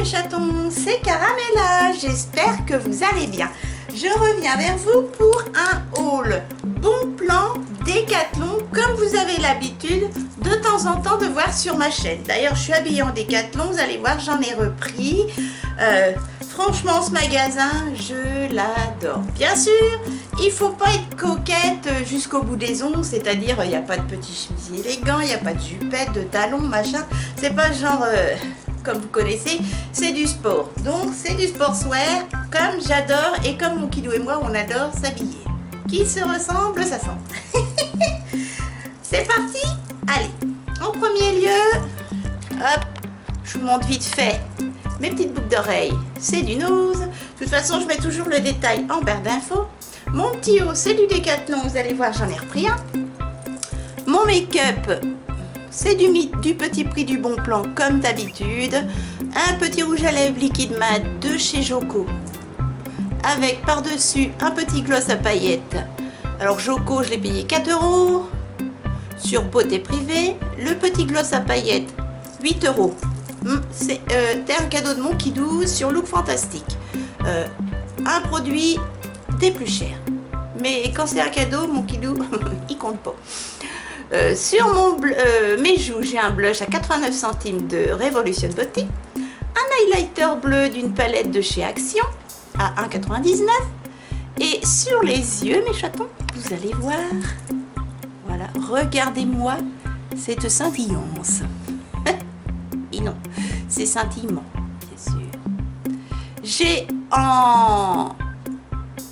chatons, c'est Caramella, j'espère que vous allez bien. Je reviens vers vous pour un haul bon plan Décathlon, comme vous avez l'habitude de temps en temps de voir sur ma chaîne. D'ailleurs, je suis habillée en Décathlon, vous allez voir, j'en ai repris. Franchement, ce magasin, je l'adore. Bien sûr, il ne faut pas être coquette jusqu'au bout des ongles, c'est-à-dire il n'y a pas de petits chemisiers élégants, il n'y a pas de jupettes, de talons, machin. C'est pas genre... comme vous connaissez, c'est du sport. Donc c'est du sportswear, comme j'adore et comme mon Kidou et moi, on adore s'habiller. Qui se ressemble, ça sent. C'est parti. Allez, en premier lieu, hop, je vous montre vite fait mes petites boucles d'oreilles. C'est du Nose. De toute façon, je mets toujours le détail en barre d'infos. Mon petit haut, c'est du Décathlon. Vous allez voir, j'en ai repris un. Mon make-up, c'est du petit prix du bon plan comme d'habitude. Un petit rouge à lèvres liquide mat de chez Joko. Avec par-dessus un petit gloss à paillettes. Alors Joko, je l'ai payé 4 € sur beauté privée. Le petit gloss à paillettes, 8 €. C'était un cadeau de mon Kidou sur Look Fantastique. Un produit des plus chers. Mais quand c'est un cadeau, mon Kidou, il compte pas. Sur mes joues, j'ai un blush à 89 centimes de Revolution Beauty, un highlighter bleu d'une palette de chez Action à 1,99 €. Et sur les yeux, mes chatons, vous allez voir, voilà, regardez-moi cette scintillance. Et non, c'est scintillement, bien sûr. J'ai en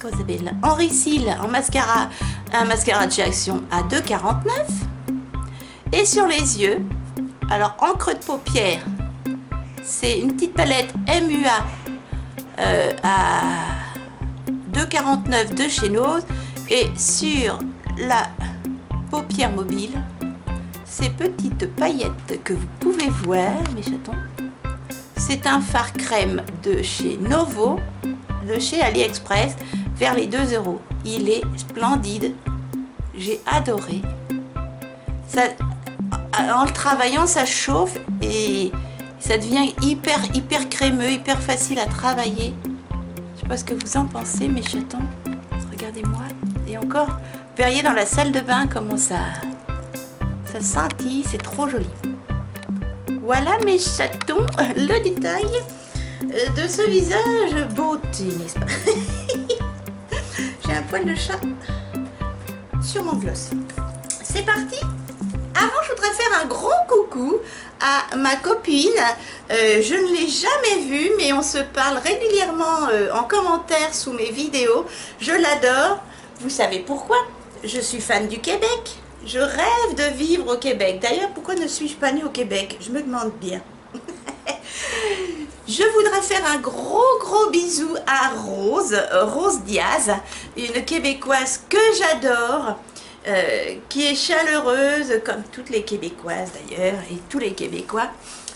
Reseal, en mascara, un mascara de chez Action à 2,49 €. Et sur les yeux, alors en creux de paupière, c'est une petite palette MUA à 2,49 € de chez Nose. Et sur la paupière mobile, ces petites paillettes que vous pouvez voir, mes chatons, c'est un fard crème de chez Novo, de chez AliExpress, vers les 2 €. Il est splendide, j'ai adoré. Ça, en le travaillant, ça chauffe et ça devient hyper crémeux, hyper facile à travailler. Je sais pas ce que vous en pensez, mes chatons. Regardez-moi. Et encore, vous verriez dans la salle de bain comment ça scintille, c'est trop joli. Voilà, mes chatons, le détail de ce visage beauté, n'est-ce pas? J'ai un poil de chat sur mon gloss. C'est parti. Avant, je voudrais faire un gros coucou à ma copine. Je ne l'ai jamais vue, mais on se parle régulièrement en commentaire sous mes vidéos. Je l'adore. Vous savez pourquoi? Je suis fan du Québec. Je rêve de vivre au Québec. D'ailleurs, pourquoi ne suis-je pas née au Québec? Je me demande bien. Je voudrais faire un gros bisou à Rose Diaz, une Québécoise que j'adore, qui est chaleureuse, comme toutes les Québécoises d'ailleurs, et tous les Québécois,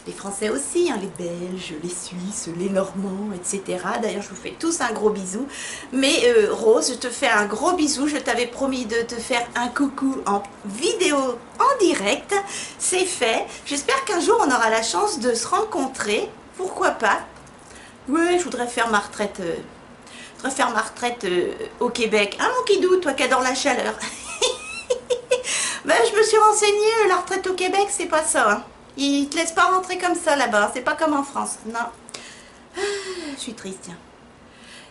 les Français aussi, hein, les Belges, les Suisses, les Normands, etc. D'ailleurs, je vous fais tous un gros bisou. Mais Rose, je te fais un gros bisou. Je t'avais promis de te faire un coucou en vidéo, en direct. C'est fait. J'espère qu'un jour, on aura la chance de se rencontrer. Pourquoi pas? Ouais, je voudrais faire ma retraite, au Québec. Hein, mon Kidou, toi qui adore la chaleur. Ben, je me suis renseignée, la retraite au Québec, c'est pas ça. Hein. Ils te laissent pas rentrer comme ça là-bas, c'est pas comme en France. Non. Ah, je suis triste, tiens.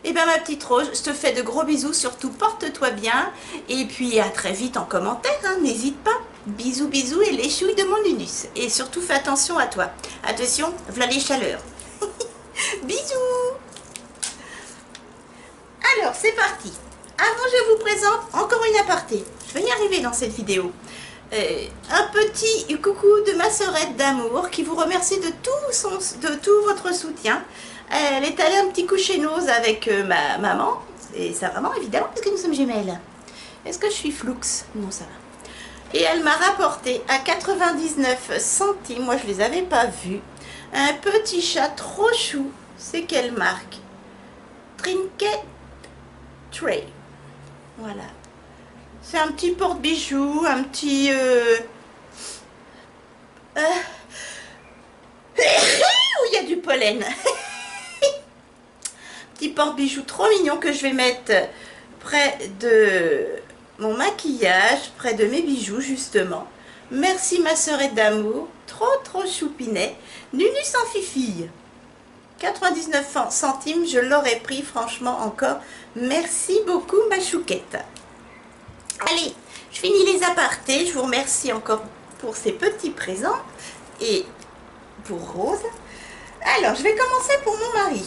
Eh bien, ma petite Rose, je te fais de gros bisous, surtout porte-toi bien. Et puis, à très vite en commentaire, hein, n'hésite pas. Bisous, bisous et les chouilles de mon Unus. Et surtout, fais attention à toi. Attention, voilà les chaleurs. Bisous. Alors, c'est parti. Avant, je vous présente encore une aparté. Je vais y arriver dans cette vidéo. Un petit coucou de ma sœurette d'amour qui vous remercie de tout votre soutien. Elle est allée un petit coup chez Nose avec ma maman et sa maman évidemment parce que nous sommes jumelles. Est-ce que je suis floux? Non, ça va. Et elle m'a rapporté à 99 centimes, moi je les avais pas vus, un petit chat trop chou. C'est quelle marque? Trinket Tray. Voilà. C'est un petit porte-bijoux, un petit... où il y a du pollen. petit porte-bijoux trop mignon que je vais mettre près de mon maquillage, près de mes bijoux justement. Merci ma sœurette d'amour, trop choupinet. Nunu sans fifille. 99 centimes, je l'aurais pris franchement encore. Merci beaucoup ma chouquette. Allez, je finis les apartés. Je vous remercie encore pour ces petits présents. Et pour Rose. Alors, je vais commencer pour mon mari.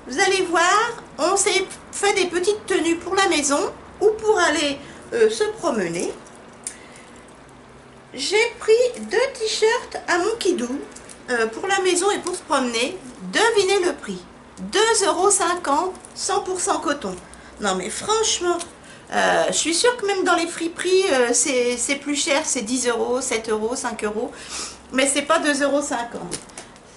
Vous allez voir, on s'est fait des petites tenues pour la maison ou pour aller se promener. J'ai pris 2 t-shirts à mon kidou pour la maison et pour se promener. Devinez le prix. 2,50 €, 100% coton. Non mais franchement, je suis sûre que même dans les friperies, c'est plus cher, c'est 10 €, 7 €, 5 €. Mais c'est pas 2,50 €.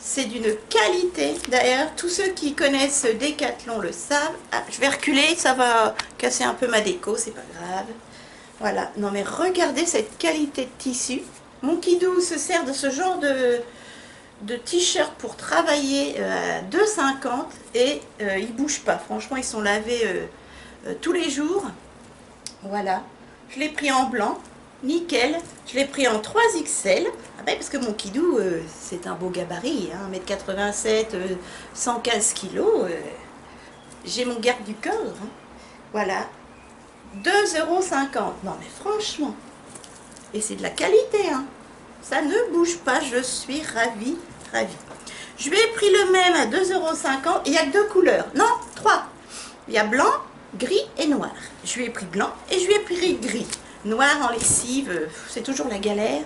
C'est d'une qualité. D'ailleurs, tous ceux qui connaissent Decathlon le savent. Ah, je vais reculer, ça va casser un peu ma déco, c'est pas grave. Voilà. Non mais regardez cette qualité de tissu. Mon kidou se sert de ce genre de t-shirt pour travailler à 2,50 € et ils bougent pas. Franchement, ils sont lavés tous les jours. Voilà. Je l'ai pris en blanc. Nickel, je l'ai pris en 3XL, ah ben parce que mon kidou, c'est un beau gabarit, hein, 1,87 m, 115 kg, j'ai mon garde du corps, hein. Voilà, 2,50 €, non mais franchement, et c'est de la qualité, hein. Ça ne bouge pas, je suis ravie. Je lui ai pris le même à 2,50 €, il n'y a que 2 couleurs, non, 3, il y a blanc, gris et noir. Je lui ai pris blanc et je lui ai pris gris. Noir en lessive, c'est toujours la galère.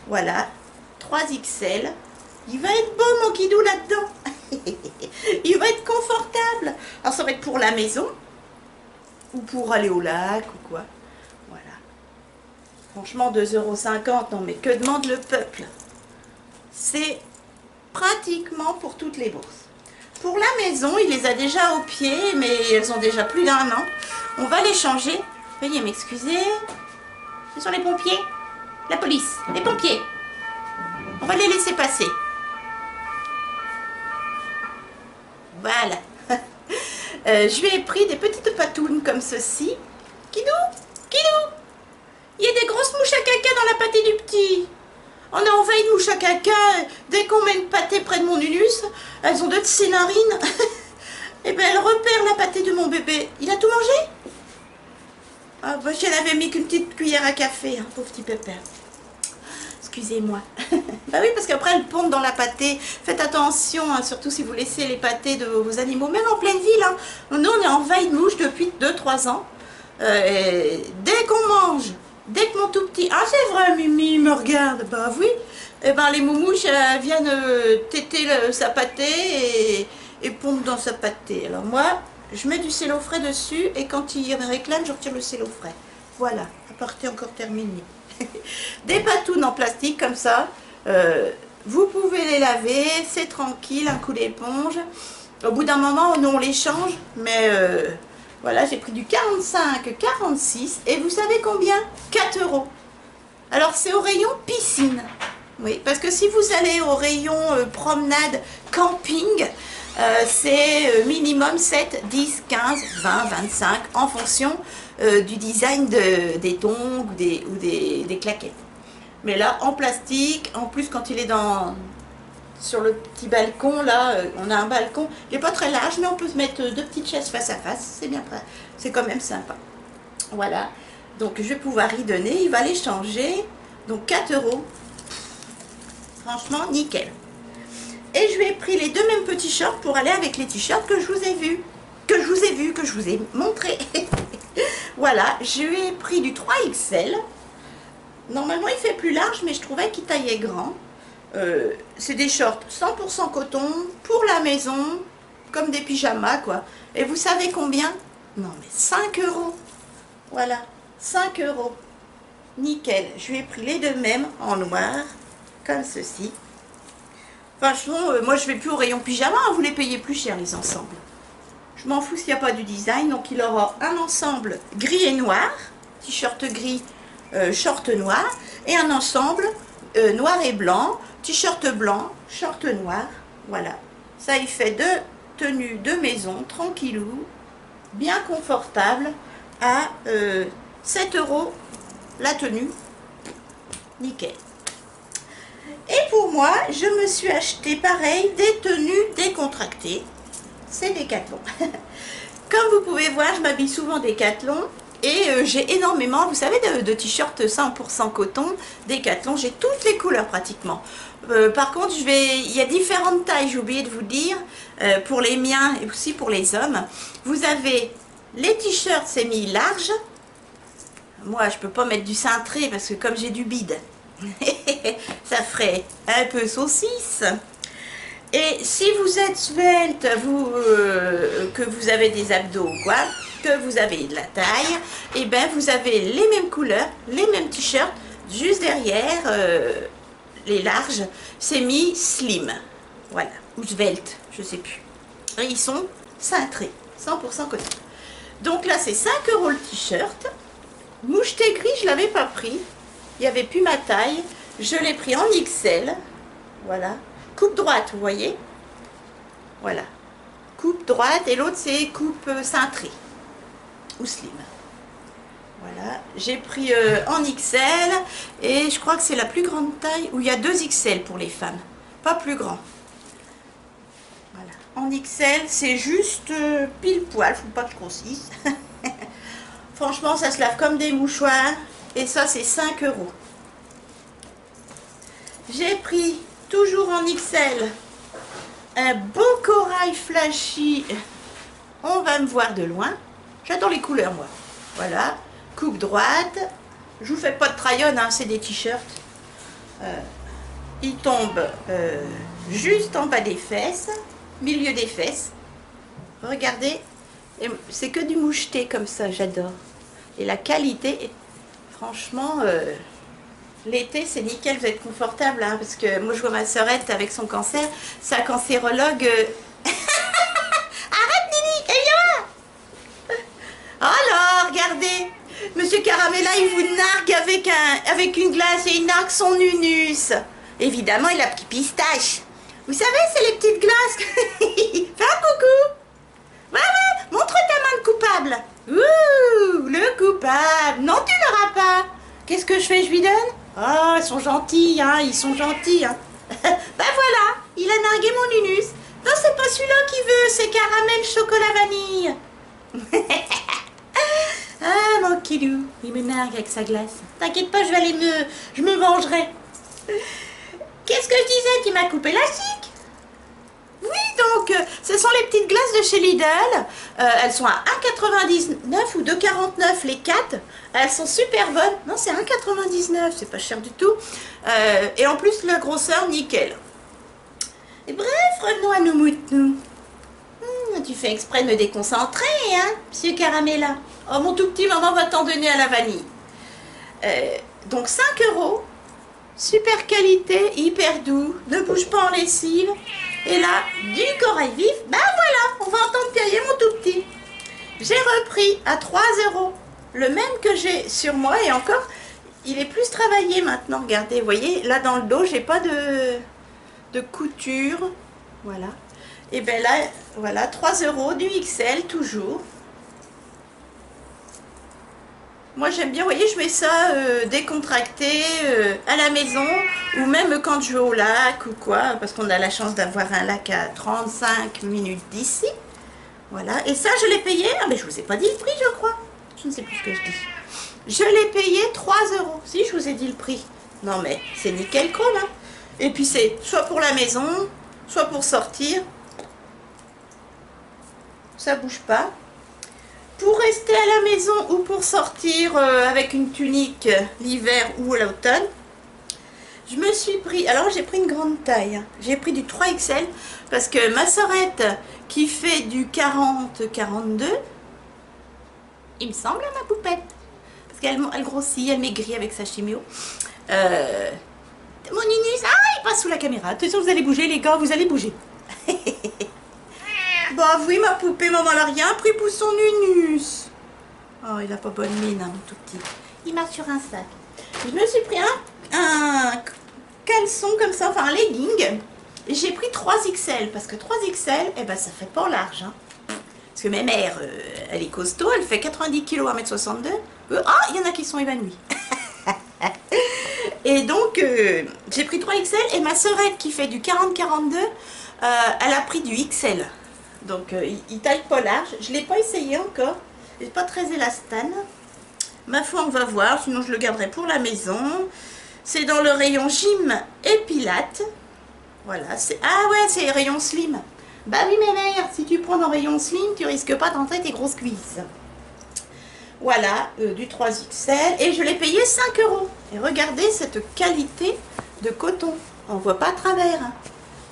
Voilà, 3XL. Il va être beau mon kidou là-dedans. Il va être confortable. Alors ça va être pour la maison ou pour aller au lac ou quoi. Voilà. Franchement, 2,50 €, non mais que demande le peuple? C'est pratiquement pour toutes les bourses. Pour la maison, il les a déjà au pied, mais elles ont déjà plus d'1 an. On va les changer. Veuillez m'excuser. Ce sont les pompiers, la police, les pompiers. On va les laisser passer. Voilà. Je lui ai pris des petites patounes comme ceci. Kidou, il y a des grosses mouches à caca dans la pâtée du petit. On a envahi de mouches à caca. Dès qu'on met une pâtée près de mon unus, elles ont 2 de ces narines. Et bien elles repèrent la pâtée de mon bébé. Il a tout mangé? Ah bah, je n'avais mis qu'une petite cuillère à café, hein, pauvre petit pépère. Excusez-moi. Bah oui, parce qu'après elles pondent dans la pâtée. Faites attention, hein, surtout si vous laissez les pâtés de vos animaux, même en pleine ville. Hein. Nous, on est envahi de mouches depuis 2-3 ans. Dès qu'on mange, dès que mon tout petit... Ah, c'est vrai, Mimi, il me regarde. Bah oui. Et ben les moumouches viennent téter sa pâtée et pondent dans sa pâtée. Alors moi... je mets du cello frais dessus et quand il réclame, je retire le cello frais. Voilà, aparté encore terminé. Des patounes en plastique comme ça, vous pouvez les laver, c'est tranquille, un coup d'éponge. Au bout d'un moment, nous on les change, mais voilà, j'ai pris du 45, 46 et vous savez combien? 4 €. Alors c'est au rayon piscine. Oui, parce que si vous allez au rayon promenade, camping, c'est minimum 7, 10, 15, 20, 25 en fonction du design des tongs ou des claquettes. Mais là, en plastique, en plus quand il est sur le petit balcon, là, on a un balcon, il n'est pas très large, mais on peut se mettre 2 petites chaises face à face, c'est bien prêt, c'est quand même sympa. Voilà, donc je vais pouvoir y donner, il va les changer, donc 4 €. Franchement, nickel. Et je lui ai pris les 2 mêmes petits shorts pour aller avec les t-shirts que je vous ai vus. Que je vous ai montré. Voilà, je lui ai pris du 3XL. Normalement, il fait plus large, mais je trouvais qu'il taillait grand. C'est des shorts 100% coton, pour la maison, comme des pyjamas, quoi. Et vous savez combien? Non, mais 5 €. Voilà, 5 €. Nickel. Je lui ai pris les 2 mêmes en noir, comme ceci. Franchement, moi je vais plus au rayon pyjama, hein, vous les payez plus cher les ensembles. Je m'en fous s'il n'y a pas du design, donc il aura un ensemble gris et noir, t-shirt gris, short noir, et un ensemble noir et blanc, t-shirt blanc, short noir, voilà. Ça il fait tenue de maison, tranquillou, bien confortable, à 7 € la tenue. Nickel. Et pour moi, je me suis acheté pareil des tenues décontractées. C'est Decathlon. Comme vous pouvez voir, je m'habille souvent Decathlon. Et j'ai énormément, vous savez, de t-shirts 100% coton Decathlon. J'ai toutes les couleurs pratiquement. Par contre, il y a différentes tailles, j'ai oublié de vous dire, pour les miens et aussi pour les hommes. Vous avez les t-shirts semi-larges. Moi, je peux pas mettre du cintré parce que comme j'ai du bide, ça ferait un peu saucisse. Et si vous êtes svelte, que vous avez des abdos ou quoi, que vous avez de la taille, et ben vous avez les mêmes couleurs, les mêmes t-shirts, juste derrière les larges, semi-slim. Voilà, ou svelte, je sais plus. Et ils sont cintrés, 100% coton. Donc là, c'est 5 € le t-shirt. Moucheté gris, je ne l'avais pas pris. Il n'y avait plus ma taille. Je l'ai pris en XL. Voilà. Coupe droite, vous voyez. Voilà. Coupe droite et l'autre, c'est coupe cintrée. Ou slim. Voilà. J'ai pris en XL. Et je crois que c'est la plus grande taille où il y a 2 XL pour les femmes. Pas plus grand. Voilà. En XL, c'est juste pile poil. Faut pas que je grossisse. Franchement, ça se lave comme des mouchoirs. Et ça, c'est 5 €. J'ai pris, toujours en XL, un beau corail flashy. On va me voir de loin. J'adore les couleurs, moi. Voilà. Coupe droite. Je vous fais pas de try-on, hein, c'est des t-shirts. Ils tombent juste en bas des fesses. Milieu des fesses. Regardez. C'est que du moucheté comme ça, j'adore. Et la qualité, franchement, l'été c'est nickel, vous êtes confortable, hein, parce que moi je vois ma sœurette avec son cancer, sa cancérologue. Arrête Nini, viens. Alors, regardez, Monsieur Caramella, il vous nargue avec une glace et il nargue son unus. Évidemment, il a pris pistache. Vous savez, c'est les petites glaces. Fais un coucou. Ouais, montre ta main de coupable. Ouh, le coupable. Non, tu l'auras pas. Qu'est-ce que je fais, je lui donne? Oh, ils sont gentils, hein, ils sont gentils. Hein. Ben voilà, il a nargué mon unus. Non, c'est pas celui-là qui veut, c'est caramel chocolat vanille. Ah, mon kilou, il me nargue avec sa glace. T'inquiète pas, je me vengerai. Qu'est-ce que je disais? Tu m'as coupé la chic? Oui, donc, ce sont les petites glaces de chez Lidl. Elles sont à 1,99 ou 2,49 les 4. Elles sont super bonnes. Non, c'est 1,99, c'est pas cher du tout. Et en plus, la grosseur, nickel. Et bref, revenons à nos moutons. Tu fais exprès de me déconcentrer, hein, monsieur Caramella. Oh, mon tout petit, maman va t'en donner à la vanille. Donc, 5 €. Super qualité, hyper doux, ne bouge pas en lessive. Et là, du corail vif, ben voilà, on va entendre piailler mon tout petit. J'ai repris à 3 €, le même que j'ai sur moi et encore, il est plus travaillé maintenant. Regardez, vous voyez, là dans le dos, j'ai pas de couture. Voilà. Et ben là, voilà, 3 € du XL toujours. Moi j'aime bien, vous voyez, je mets ça décontracté à la maison ou même quand je vais au lac ou quoi, parce qu'on a la chance d'avoir un lac à 35 minutes d'ici. Voilà, et ça je l'ai payé, ah mais je vous ai pas dit le prix je crois, je ne sais plus ce que je dis. Je l'ai payé 3 €, si je vous ai dit le prix. Non mais c'est nickel chrome, hein. Et puis c'est soit pour la maison, soit pour sortir. Ça bouge pas. Pour rester à la maison ou pour sortir avec une tunique l'hiver ou l'automne, je me suis pris, alors j'ai pris une grande taille, hein. J'ai pris du 3XL parce que ma sœurette qui fait du 40-42, il me semble à ma poupette, parce qu'elle grossit, elle maigrit avec sa chimio. Mon unus, ah il passe sous la caméra, attention vous allez bouger les gars, vous allez bouger. Bah oui, ma poupée, maman n'a rien pris pour son unus. Oh, il a pas bonne mine, hein, tout petit. Il marche sur un sac. Je me suis pris un caleçon comme ça, enfin un legging. Et j'ai pris 3 XL, parce que 3 XL, eh ben, ça fait pas large. Hein. Parce que ma mère, elle est costaud, elle fait 90 kg, 1m62. Ah, il y en a qui sont évanouis. Et donc, j'ai pris 3 XL, et ma sœurette qui fait du 40-42, elle a pris du XL. Donc, il taille pas large. Je ne l'ai pas essayé encore. Il n'est pas très élastane. Ma foi, on va voir, sinon je le garderai pour la maison. C'est dans le rayon gym et pilates. Voilà, ah ouais, c'est rayon slim. Bah oui, mes mères, si tu prends dans rayon slim, tu risques pas d'entrer tes grosses cuisses. Voilà, du 3XL. Et je l'ai payé 5 €. Et regardez cette qualité de coton. On voit pas à travers. Hein.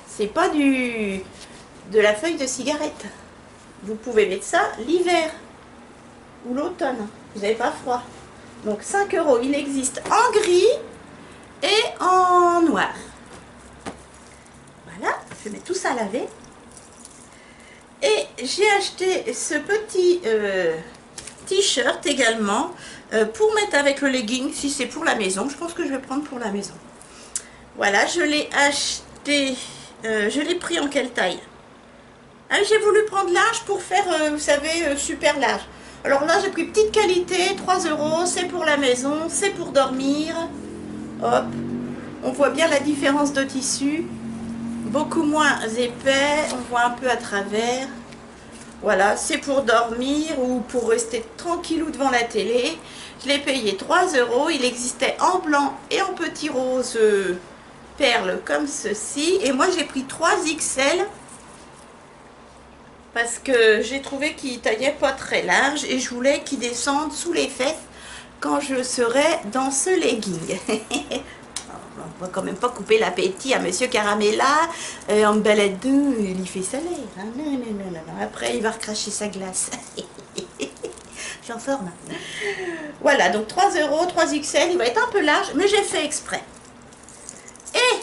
C'est pas de la feuille de cigarette. Vous pouvez mettre ça l'hiver ou l'automne. Vous n'avez pas froid. Donc 5 €. Il existe en gris et en noir. Voilà, je mets tout ça à laver. Et j'ai acheté ce petit t-shirt également pour mettre avec le legging si c'est pour la maison. Je pense que je vais prendre pour la maison. Voilà, je l'ai acheté. Je l'ai pris en quelle taille? Ah, j'ai voulu prendre large pour faire, vous savez, super large. Alors là, j'ai pris petite qualité, 3 €. C'est pour la maison, c'est pour dormir. Hop, on voit bien la différence de tissu. Beaucoup moins épais, on voit un peu à travers. Voilà, c'est pour dormir ou pour rester tranquillou devant la télé. Je l'ai payé 3 €. Il existait en blanc et en petit rose perle comme ceci. Et moi, j'ai pris 3 XL parce que j'ai trouvé qu'il taillait pas très large et je voulais qu'il descende sous les fesses quand je serai dans ce legging. On va quand même pas couper l'appétit à Monsieur Caramella. En balade d'eau, il y fait salaire. Hein. Non, non, non, non. Après, il va recracher sa glace. J'en forme. Voilà, donc 3 €, 3 XL. Il va être un peu large, mais j'ai fait exprès. Et,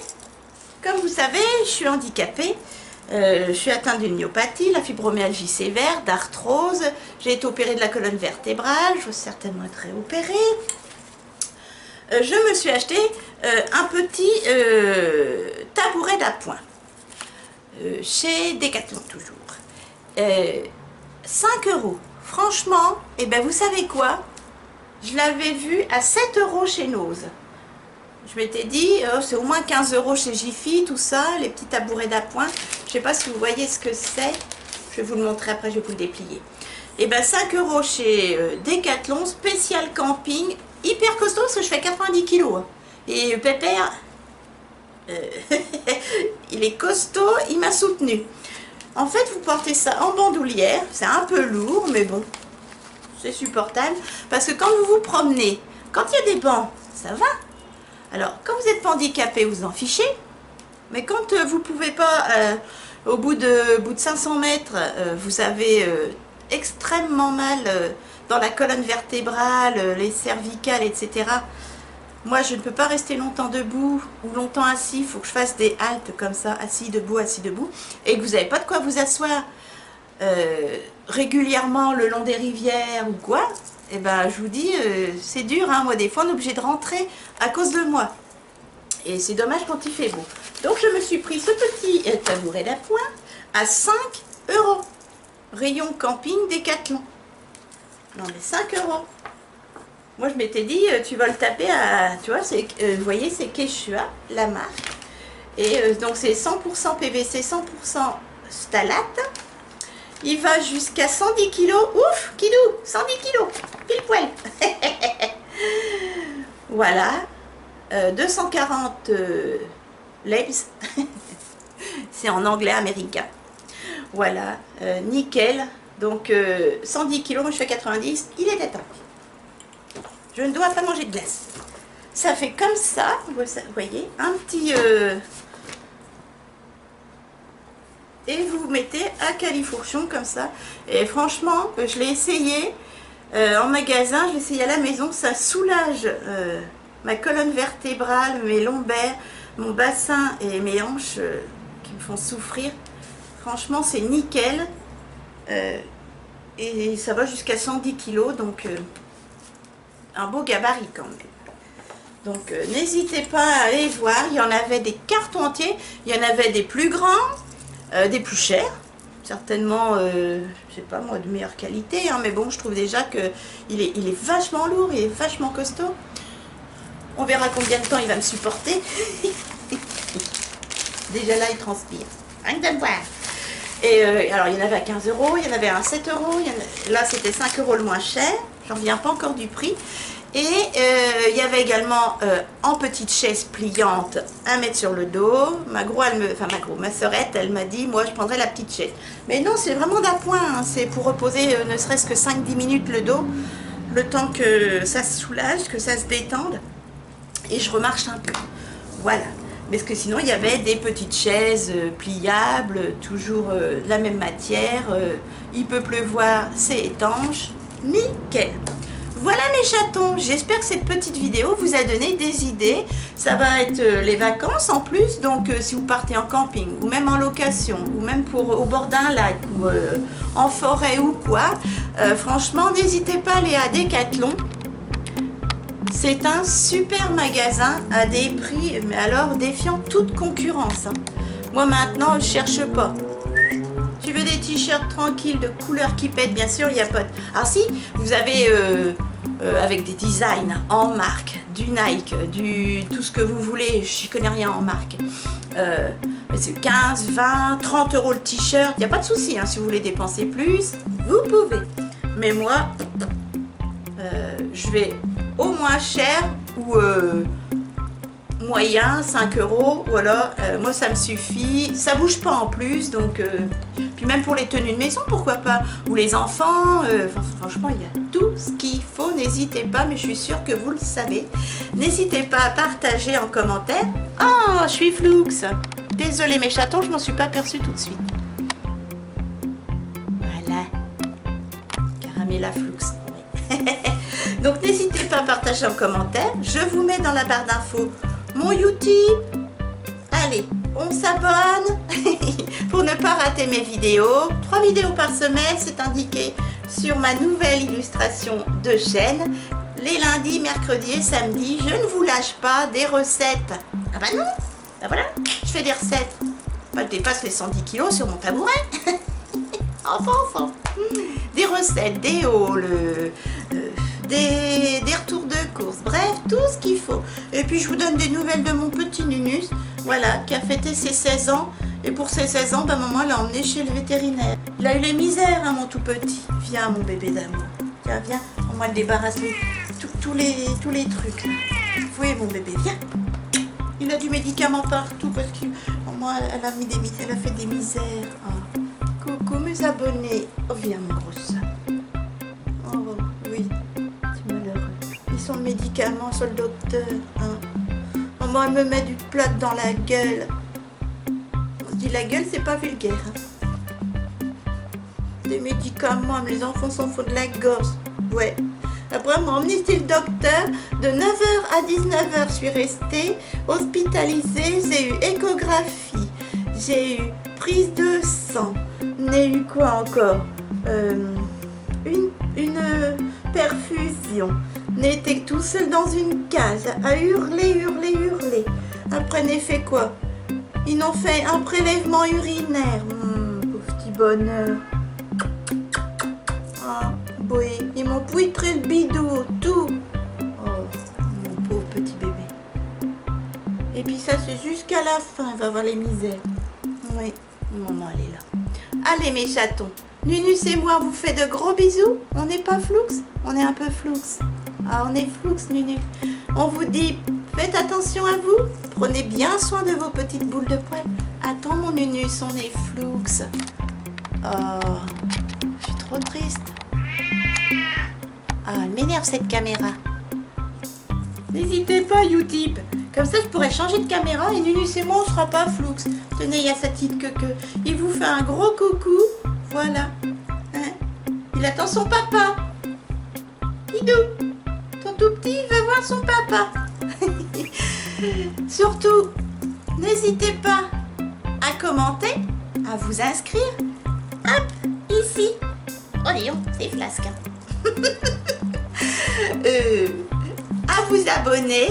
comme vous savez, je suis handicapée. Je suis atteinte d'une myopathie, la fibromyalgie sévère, d'arthrose. J'ai été opérée de la colonne vertébrale. Je vais certainement être réopérée. Je me suis acheté un petit tabouret d'appoint chez Decathlon toujours. 5 €. Franchement, et ben vous savez quoi? Je l'avais vu à 7 € chez Nose. Je m'étais dit, oh, c'est au moins 15 € chez Jiffy, tout ça, les petits tabourets d'appoint. Je ne sais pas si vous voyez ce que c'est. Je vais vous le montrer après, je vais vous le déplier. Et ben 5 € chez Decathlon, spécial camping. Hyper costaud parce que je fais 90 kg. Et Pépère, il est costaud, il m'a soutenu. En fait, vous portez ça en bandoulière. C'est un peu lourd, mais bon, c'est supportable. Parce que quand vous vous promenez, quand il y a des bancs, ça va. Alors, quand vous êtes handicapé, vous en fichez. Mais quand vous ne pouvez pas, au bout de 500 mètres, vous avez extrêmement mal dans la colonne vertébrale, les cervicales, etc. Moi, je ne peux pas rester longtemps debout ou longtemps assis. Il faut que je fasse des haltes comme ça, assis, debout, et que vous n'avez pas de quoi vous asseoir régulièrement le long des rivières ou quoi. Et ben, je vous dis, c'est dur. Hein. Moi, des fois, on est obligé de rentrer à cause de moi. Et c'est dommage quand il fait beau. Donc, je me suis pris ce petit tabouret d'appoint à 5 €. Rayon camping Decathlon. Non, mais 5 €. Moi, je m'étais dit, tu vas le taper à... Tu vois, vous voyez, c'est Quechua, la marque. Et donc, c'est 100% PVC, 100% phthalate. Il va jusqu'à 110 kg. Ouf, Kidou, 110 kg. Pile poil. Voilà. 240 legs. C'est en anglais américain. Voilà. Nickel. Donc, 110 kg, moi je fais 90. Il était temps. Je ne dois pas manger de glace. Ça fait comme ça. Vous voyez, un petit... et vous mettez à califourchon comme ça. Et franchement, je l'ai essayé en magasin, je l'ai essayé à la maison. Ça soulage ma colonne vertébrale, mes lombaires, mon bassin et mes hanches qui me font souffrir. Franchement, c'est nickel. Et ça va jusqu'à 110 kg, donc un beau gabarit quand même. Donc n'hésitez pas à aller voir, il y en avait des cartons entiers, il y en avait des plus grands, des plus chers, certainement, je sais pas moi, de meilleure qualité, hein, mais bon, je trouve déjà que il est vachement lourd, il est vachement costaud. On verra combien de temps il va me supporter. Déjà là, il transpire. Rien que de voir. Et alors, il y en avait à 15 €, il y en avait à 7 €, là c'était 5 € le moins cher, j'en reviens pas encore du prix. Et il y avait également en petite chaise pliante à mettre sur le dos. Ma sœurette, elle m'a dit, moi je prendrais la petite chaise. Mais non, c'est vraiment d'appoint, hein. C'est pour reposer ne serait-ce que 5-10 minutes le dos, le temps que ça se soulage, que ça se détende. Et je remarche un peu. Voilà. Parce que sinon, il y avait des petites chaises pliables, toujours de la même matière. Il peut pleuvoir, c'est étanche. Nickel. Voilà mes chatons, j'espère que cette petite vidéo vous a donné des idées. Ça va être les vacances en plus, donc si vous partez en camping, ou même en location, ou même au bord d'un lac, ou en forêt ou quoi, franchement, n'hésitez pas à aller à Decathlon. C'est un super magasin à des prix, mais alors défiant toute concurrence. Hein. Moi maintenant, je cherche pas. Tu veux des t-shirts tranquilles de couleur qui pètent, bien sûr, il n'y a pas de... Alors si, vous avez avec des designs en marque, du Nike, tout ce que vous voulez, je connais rien en marque. C'est 15, 20, 30 € le t-shirt, il n'y a pas de souci, hein, si vous voulez dépenser plus, vous pouvez. Mais moi, je vais au moins cher ou moyen, 5 €, voilà, moi ça me suffit, ça bouge pas en plus, donc puis même pour les tenues de maison, pourquoi pas, ou les enfants, franchement il y a tout ce qu'il faut, n'hésitez pas, mais je suis sûre que vous le savez. N'hésitez pas à partager en commentaire. Oh, je suis floux, désolée mes chatons, je m'en suis pas aperçue tout de suite. Voilà, Caramella floux. Donc n'hésitez pas à partager en commentaire, je vous mets dans la barre d'infos mon YouTube. Allez, on s'abonne pour ne pas rater mes vidéos. 3 vidéos par semaine, c'est indiqué sur ma nouvelle illustration de chaîne. Les lundis, mercredis et samedis, je ne vous lâche pas des recettes. Ah bah non, bah voilà, je fais des recettes. Bah, je dépasse les 110 kilos sur mon tabouret. Enfin. Des recettes, des hauls, des retours de course, bref, tout ce qu'il faut. Et puis je vous donne des nouvelles de mon petit Nunus, voilà, qui a fêté ses 16 ans. Et pour ses 16 ans, maman l'a emmené chez le vétérinaire. Il a eu les misères, hein, mon tout petit. Viens, mon bébé d'amour. Tiens, viens, on va le débarrasser. Tous les trucs. Là. Oui, mon bébé, viens. Il a du médicament partout parce que maman, elle a fait des misères. Oh. Coucou mes abonnés. Oh, viens, mon gros ça. Oh, oui. C'est malheureux. Ils sont le médicament sur le docteur. Hein. Maman, elle me met du plâtre dans la gueule. On dit la gueule, c'est pas vulgaire. Hein. Des médicaments, les enfants s'en foutent de la gorge. Ouais. Après, on m'a emmené chez le docteur. De 9h à 19h, je suis restée hospitalisée. J'ai eu échographie. J'ai eu prise de sang. J'ai eu quoi encore une perfusion. N'était tout seul dans une cage à hurler. Après, j'ai fait quoi? Ils m'ont fait un prélèvement urinaire. Pauvre petit bonheur. Ah, oui, ils m'ont pouitré le bidou, tout. Oh, mon pauvre petit bébé. Et puis ça, c'est jusqu'à la fin, il va avoir les misères. Oui, maman, elle est là. Allez, mes chatons. Nunus et moi, on vous fait de gros bisous. On n'est pas floux, on est un peu floux. Ah, on est floux, Nunus. On vous dit, faites attention à vous. Prenez bien soin de vos petites boules de poils. Attends, mon Nunus, on est floux. Oh, je suis trop triste. Ah, elle m'énerve cette caméra. N'hésitez pas, Utip. Comme ça, je pourrais changer de caméra et Nunus et moi, on ne sera pas floux. Tenez, il y a sa petite queue. Il vous fait un gros coucou. Voilà. Hein? Il attend son papa. Kidou, ton tout petit, il va voir son papa. Surtout, n'hésitez pas à commenter, à vous inscrire. Hop, ici. Oh, Léon, c'est flasque. À vous abonner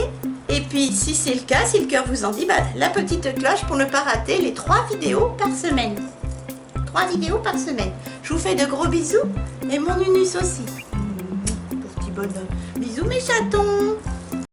Et puis si c'est le cas, si le cœur vous en dit, la petite cloche pour ne pas rater les 3 vidéos par semaine. 3 vidéos par semaine. Je vous fais de gros bisous et mon Nunus aussi. Pour petit bonhomme. Bisous mes chatons.